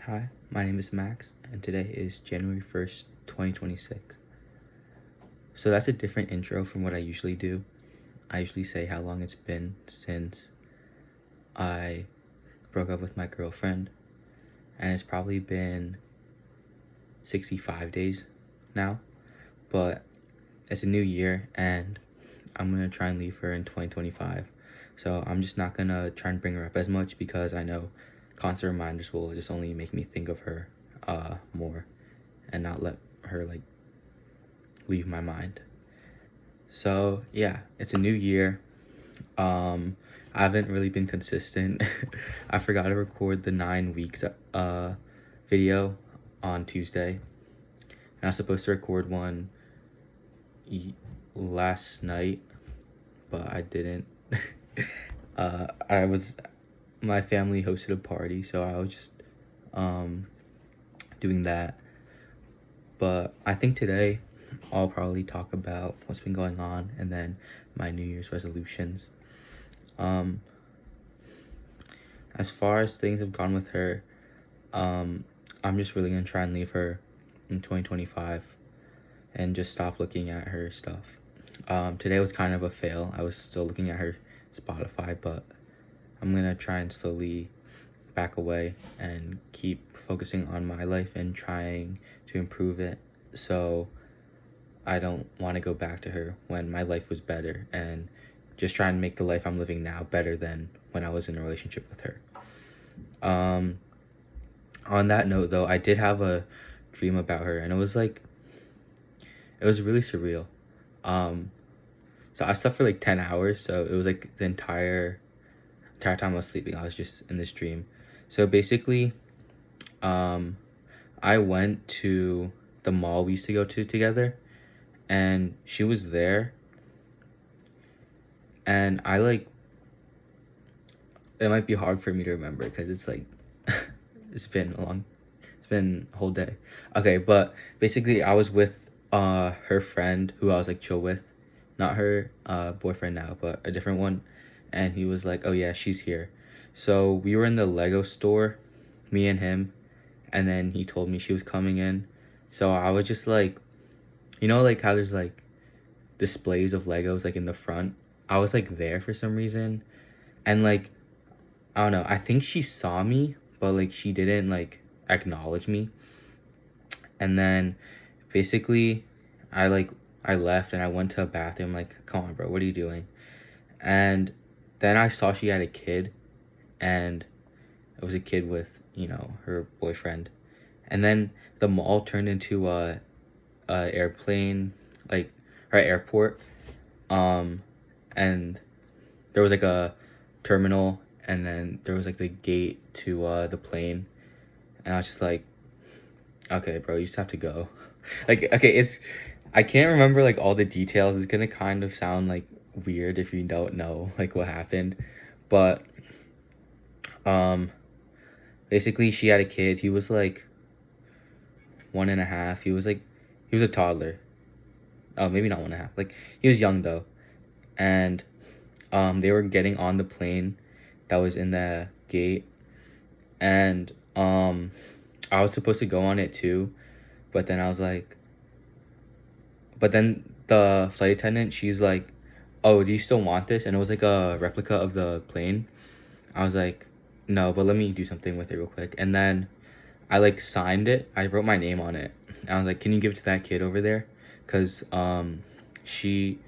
Hi, my name is Max, and today is January 1st, 2026. So that's a different intro from what I usually do. I usually say how long it's been since I broke up with my girlfriend, and it's probably been 65 days now, but it's a new year, and I'm gonna try and leave her in 2025. So I'm just not gonna try and bring her up as much because I know constant reminders will just only make me think of her more and not let her leave my mind. So yeah, it's a new year. I haven't really been consistent. I forgot to record the 9 weeks video on Tuesday, and I was supposed to record one last night, but I didn't. I was My family hosted a party, so I was just doing that. But I think today I'll probably talk about what's been going on and then my New Year's resolutions. As far as things have gone with her, I'm just really gonna try and leave her in 2025 and just stop looking at her stuff. Today was kind of a fail. I was still looking at her Spotify, but I'm gonna try and slowly back away and keep focusing on my life and trying to improve it. So I don't want to go back to her when my life was better, and just try and make the life I'm living now better than when I was in a relationship with her. On that note, though, I did have a dream about her, and it was really surreal. So I slept for like 10 hours, so it was like the entire time I was sleeping, I was just in this dream. So basically, I went to the mall we used to go to together, and she was there, and it might be hard for me to remember because it's like it's been a whole day. Okay, but basically I was with her friend who I was like chill with, not her boyfriend now, but a different one, and he was like, oh yeah, she's here. So we were in the Lego store, me and him, and then he told me she was coming in. So I was just like, like how there's like displays of Legos like in the front. I was like there for some reason, and like I don't know. I think she saw me, but like she didn't like acknowledge me. And then basically, I left and I went to a bathroom. Like, come on, bro, what are you doing? And then I saw she had a kid, and it was a kid with her boyfriend. And then the mall turned into a airplane, like her airport. And there was like a terminal, and then there was like the gate to the plane, and I was just like, okay, bro, you just have to go. Like, okay, I can't remember like all the details. It's gonna kind of sound like weird if you don't know like what happened, but um basically she had a kid. He was like 1.5. He was a toddler. Oh, maybe not 1.5. Like, he was young though, and they were getting on the plane that was in the gate, and I was supposed to go on it too, but then I was like, but then the flight attendant, she's like, oh, do you still want this? And it was like a replica of the plane. I was like, no, but let me do something with it real quick. And then I like signed it. I wrote my name on it. And I was like, can you give it to that kid over there? Because she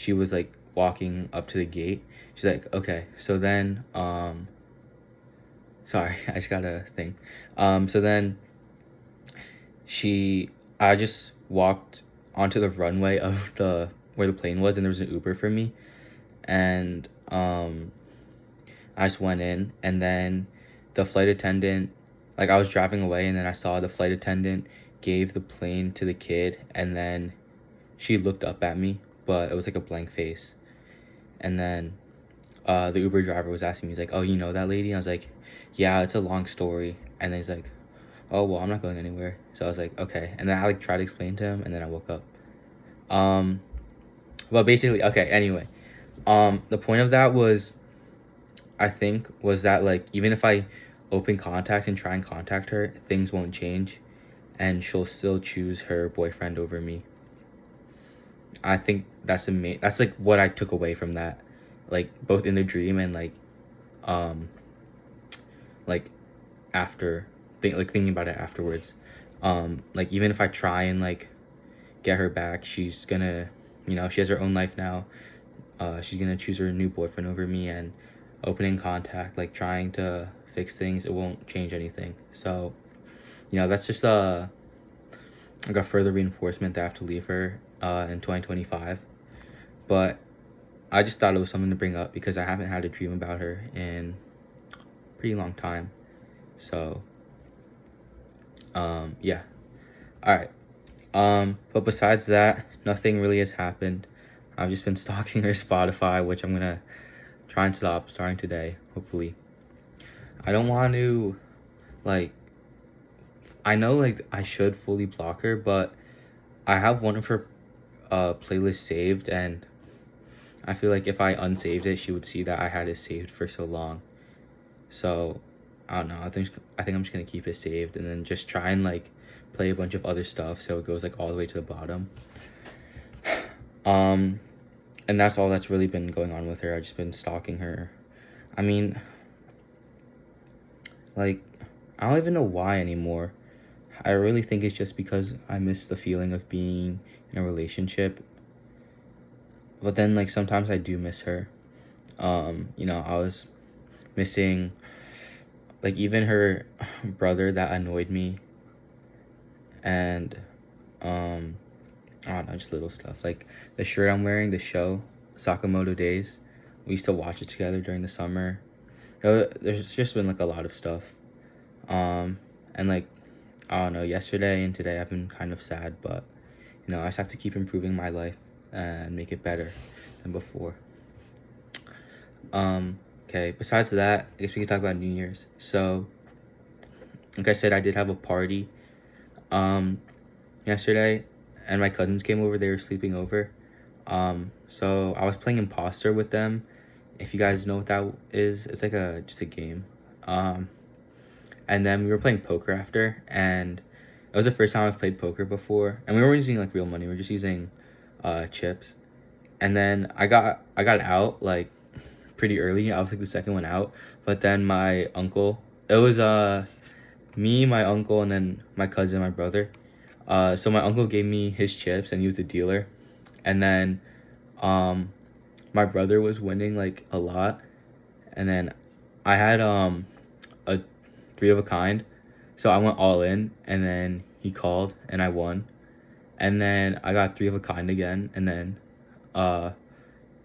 was like walking up to the gate. She's like, okay. So then sorry, I just got a thing. So then I just walked onto the runway of the where the plane was, and there was an Uber for me, and I just went in, and then the flight attendant, like, I was driving away, and then I saw the flight attendant gave the plane to the kid, and then she looked up at me, but it was like a blank face, and then the Uber driver was asking me, he's like, oh, you know that lady? I was like, yeah, it's a long story. And then he's like, oh, well, I'm not going anywhere. So I was like, okay. And then I like tried to explain to him, and then I woke up. But basically, okay, anyway, the point of that was, I think, was that like, even if I open contact and try and contact her, things won't change, and she'll still choose her boyfriend over me. I think that's like what I took away from that, like both in the dream and um like after thinking about it afterwards. Like even if I try and like get her back, she's gonna, she has her own life now. She's gonna choose her new boyfriend over me, and opening contact, like trying to fix things, it won't change anything. So, that's just like a further reinforcement that I have to leave her in 2025. But I just thought it was something to bring up because I haven't had a dream about her in a pretty long time. So, yeah. All right. But besides that, nothing really has happened. I've just been stalking her Spotify, which I'm gonna try and stop starting today, hopefully. I don't want to, like, I know, like, I should fully block her, but I have one of her playlists saved, and I feel like if I unsaved it, she would see that I had it saved for so long. So, I don't know. I think I'm just gonna keep it saved and then just try and like play a bunch of other stuff so it goes like all the way to the bottom. And that's all that's really been going on with her. I've just been stalking her. I mean, like, I don't even know why anymore. I really think it's just because I miss the feeling of being in a relationship. But then, like, sometimes I do miss her. I was missing, like, even her brother that annoyed me. And, I don't know, just little stuff. Like, the shirt I'm wearing, the show, Sakamoto Days. We used to watch it together during the summer. There's just been, like, a lot of stuff. And, like, I don't know, yesterday and today I've been kind of sad, but, I just have to keep improving my life and make it better than before. Okay, besides that, I guess we can talk about New Year's. So, like I said, I did have a party, yesterday, and my cousins came over. They were sleeping over. So I was playing Imposter with them. If you guys know what that is, it's like just a game. And then we were playing poker after, and it was the first time I've played poker before. And we weren't using like real money. We were just using chips. And then I got out like pretty early. I was like the second one out. But then my uncle, it was me, my uncle, and then my cousin, my brother. So my uncle gave me his chips, and he was the dealer. And then my brother was winning like a lot, and then I had a 3 of a kind, so I went all in, and then he called and I won. And then I got 3 of a kind again, and then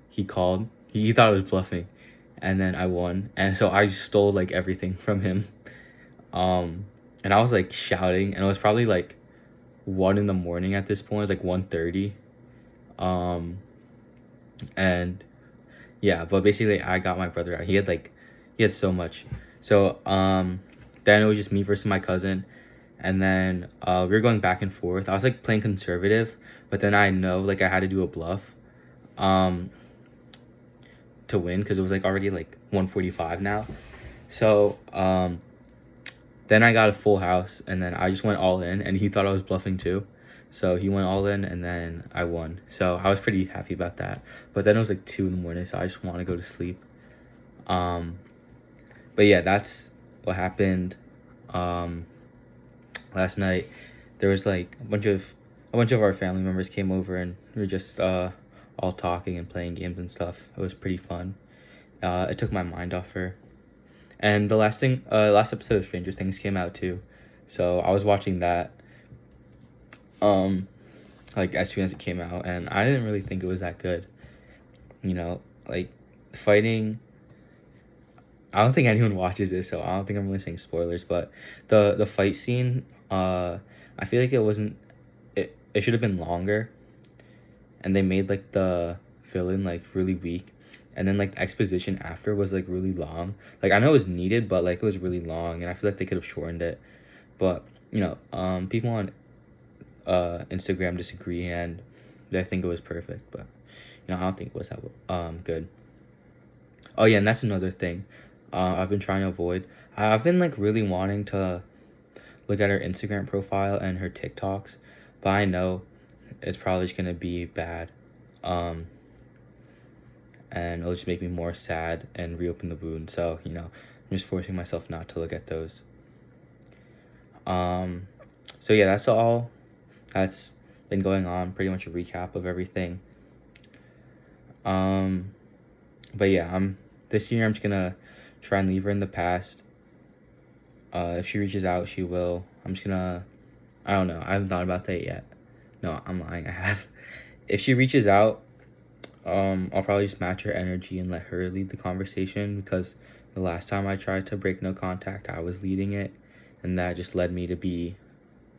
he called. He thought I was bluffing, and then I won. And so I stole like everything from him. And I was like shouting, and it was probably like 1 in the morning at this point. It was like 1:30. And yeah, but basically I got my brother out. He had so much. So then it was just me versus my cousin, and then we were going back and forth. I was like playing conservative, but then I know like I had to do a bluff to win, because it was like already like 1:45 now. So then I got a full house, and then I just went all in, and he thought I was bluffing too. So he went all in, and then I won. So I was pretty happy about that. But then it was like 2 in the morning, so I just want to go to sleep. But yeah, that's what happened last night. There was like a bunch of our family members came over, and we were just all talking and playing games and stuff. It was pretty fun. It took my mind off her. And the last episode of Stranger Things came out too, so I was watching that like as soon as it came out, and I didn't really think it was that good. Like fighting, I don't think anyone watches this, so I don't think I'm really saying spoilers, but the fight scene, I feel like it should have been longer, and they made like the villain like really weak. And then like the exposition after was like really long. Like I know it was needed, but like it was really long, and I feel like they could have shortened it. But people on Instagram disagree, and they think it was perfect, but I don't think it was that good. Oh yeah, and that's another thing I've been trying to avoid. I've been like really wanting to look at her Instagram profile and her TikToks, but I know it's probably just gonna be bad. Um, and it'll just make me more sad and reopen the wound. So, I'm just forcing myself not to look at those. So yeah, that's all that's been going on. Pretty much a recap of everything. But yeah, this year I'm just gonna try and leave her in the past. If she reaches out, she will. I don't know. I haven't thought about that yet. No, I'm lying. I have. If she reaches out, I'll probably just match her energy and let her lead the conversation, because the last time I tried to break no contact, I was leading it, and that just led me to be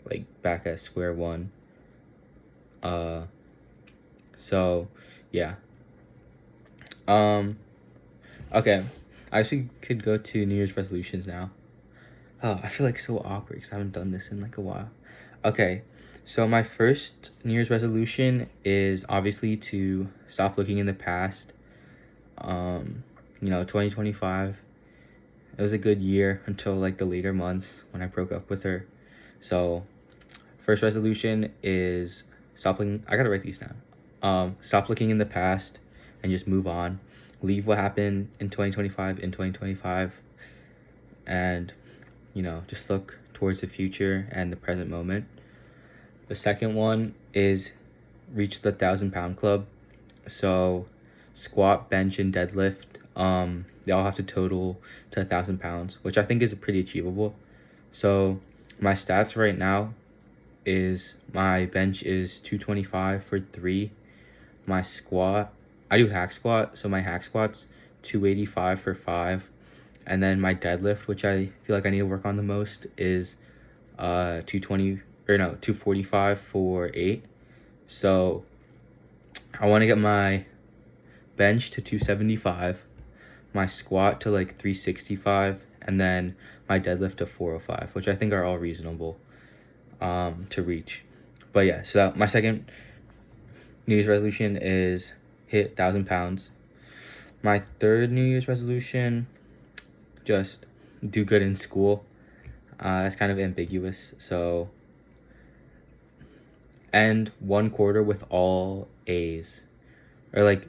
like back at square one. So yeah. Okay. I actually could go to New Year's resolutions now. Oh, I feel like so awkward because I haven't done this in like a while. Okay, so my first New Year's resolution is obviously to stop looking in the past. 2025, it was a good year until like the later months when I broke up with her. So, first resolution is I gotta write these down. Stop looking in the past and just move on. Leave what happened in 2025 in 2025, and just look towards the future and the present moment. The second one is reach the 1,000-pound club. So squat, bench, and deadlift, they all have to total to 1,000 pounds, which I think is pretty achievable. So my stats right now is my bench is 225 for 3. My squat, I do hack squat, so my hack squat's 285 for 5. And then my deadlift, which I feel like I need to work on the most, is 245 for 8. So I want to get my bench to 275, my squat to like 365, and then my deadlift to 405, which I think are all reasonable to reach. But yeah, so my second New Year's resolution is hit 1,000 pounds. My third New Year's resolution, just do good in school. That's kind of ambiguous. So, end one quarter with all A's, or like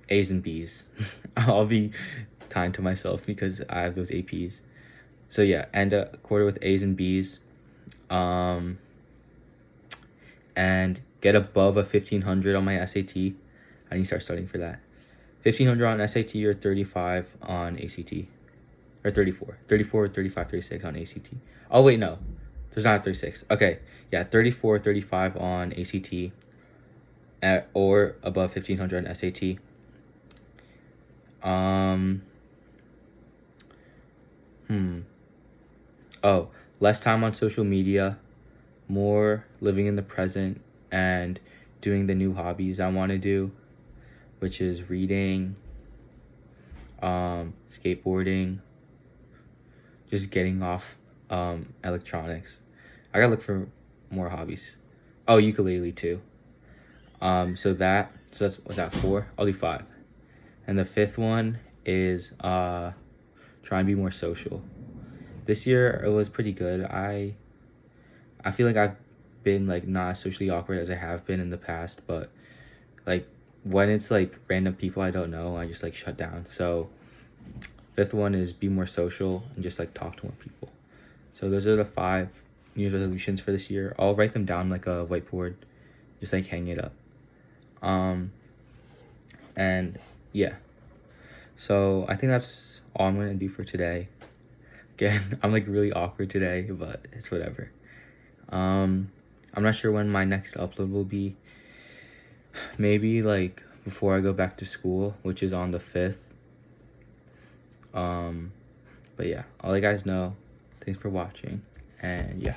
A's and B's. I'll be kind to myself because I have those APs. So yeah, end a quarter with A's and B's, and get above a 1,500 on my SAT. I need to start studying for that. 1,500 on SAT or 35 on ACT. Or 34, 35, 36 on ACT. Oh, wait, no. There's not 36. Okay, yeah, 34, 35 on ACT, or above 1,500 on SAT. Oh, less time on social media, more living in the present, and doing the new hobbies I want to do, which is reading, skateboarding, just getting off electronics. I gotta look for more hobbies. Oh, ukulele too. So that's, was that 4? I'll do 5. And the 5th one is try and be more social. This year it was pretty good. I feel like I've been like not as socially awkward as I have been in the past, but like when it's like random people I don't know, I just like shut down. So 5th one is be more social and just like talk to more people. So those are the 5 New Year's resolutions for this year. I'll write them down like a whiteboard, just like hang it up. And yeah, so I think that's all I'm gonna do for today. Again, I'm like really awkward today, but it's whatever. I'm not sure when my next upload will be. Maybe like before I go back to school, which is on the 5th. But yeah, I'll let you guys know. Thanks for watching, and yeah.